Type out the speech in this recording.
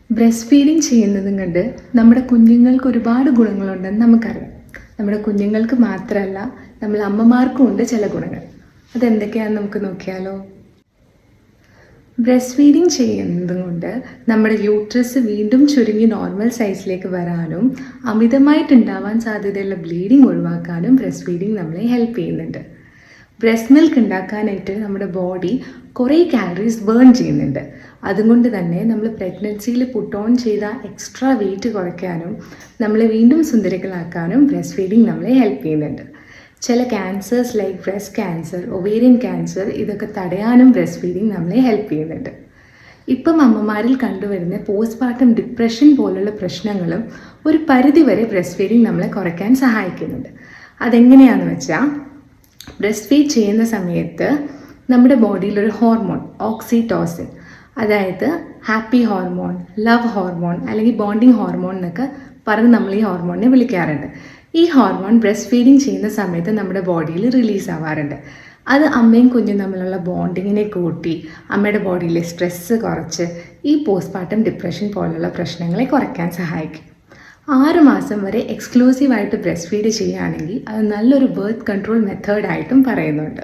Breast feeding ചെയ്യുന്നതും കൊണ്ട് നമ്മുടെ കുഞ്ഞുങ്ങൾക്ക് ഒരുപാട് ഗുണങ്ങളുണ്ടെന്ന് നമുക്കറിയാം. നമ്മുടെ കുഞ്ഞുങ്ങൾക്ക് മാത്രമല്ല, നമ്മൾ അമ്മമാർക്കും ഉണ്ട് ചില ഗുണങ്ങൾ. അതെന്തൊക്കെയാണെന്ന് നമുക്ക് നോക്കിയാലോ. ബ്രസ്റ്റ് ഫീഡിങ് ചെയ്യുന്നതും കൊണ്ട് നമ്മുടെ യൂട്രസ് വീണ്ടും ചുരുങ്ങി നോർമൽ സൈസിലേക്ക് വരാനും അമിതമായിട്ടുണ്ടാവാൻ സാധ്യതയുള്ള ബ്ലീഡിങ് ഒഴിവാക്കാനും ബ്രസ്റ്റ് ഫീഡിങ് നമ്മളെ ഹെൽപ്പ് ചെയ്യുന്നുണ്ട്. ബ്രസ്റ്റ് മിൽക്ക് ഉണ്ടാക്കാനായിട്ട് നമ്മുടെ ബോഡി കുറേ കാലറീസ് ബേൺ ചെയ്യുന്നുണ്ട്. അതുകൊണ്ട് തന്നെ നമ്മൾ പ്രഗ്നൻസിയിൽ പുട്ട് ഓൺ ചെയ്ത എക്സ്ട്രാ വെയിറ്റ് കുറയ്ക്കാനും നമ്മളെ വീണ്ടും സുന്ദരികളാക്കാനും ബ്രസ്റ്റ് ഫീഡിങ് നമ്മളെ ഹെൽപ്പ് ചെയ്യുന്നുണ്ട്. ചില cancers like breast cancer, ovarian cancer ഇതൊക്കെ തടയാനും ബ്രസ്റ്റ് ഫീഡിങ് നമ്മളെ ഹെൽപ്പ് ചെയ്യുന്നുണ്ട്. ഇപ്പം അമ്മമാരിൽ കണ്ടുവരുന്ന പോസ്റ്റ്പാർട്ടം ഡിപ്രഷൻ പോലുള്ള പ്രശ്നങ്ങളും ഒരു പരിധിവരെ ബ്രസ്റ്റ് ഫീഡിങ് നമ്മളെ കുറയ്ക്കാൻ സഹായിക്കുന്നുണ്ട്. അതെങ്ങനെയാണെന്ന് വെച്ചാൽ, ബ്രസ്റ്റ് ഫീഡ് ചെയ്യുന്ന സമയത്ത് നമ്മുടെ ബോഡിയിൽ ഒരു ഹോർമോൺ ഓക്സിറ്റോസിൻ, അതായത് ഹാപ്പി ഹോർമോൺ, ലവ് ഹോർമോൺ അല്ലെങ്കിൽ ബോണ്ടിങ് ഹോർമോൺ എന്നൊക്കെ പറഞ്ഞ് നമ്മൾ ഈ ഹോർമോണിനെ വിളിക്കാറുണ്ട്. ഈ ഹോർമോൺ ബ്രസ്റ്റ് ഫീഡിങ് ചെയ്യുന്ന സമയത്ത് നമ്മുടെ ബോഡിയിൽ റിലീസ് ആവാറുണ്ട്. അത് അമ്മയും കുഞ്ഞും തമ്മിലുള്ള ബോണ്ടിങ്ങിനെ കൂട്ടി അമ്മയുടെ ബോഡിയിലെ സ്ട്രെസ്സ് കുറച്ച് ഈ പോസ്റ്റ്പാർട്ടം ഡിപ്രഷൻ പോലുള്ള പ്രശ്നങ്ങളെ കുറയ്ക്കാൻ സഹായിക്കും. 6 മാസം വരെ എക്സ്ക്ലൂസീവായിട്ട് ബ്രസ്റ്റ് ഫീഡ് ചെയ്യുകയാണെങ്കിൽ അത് നല്ലൊരു ബർത്ത് കൺട്രോൾ മെത്തേഡായിട്ടും പറയുന്നുണ്ട്.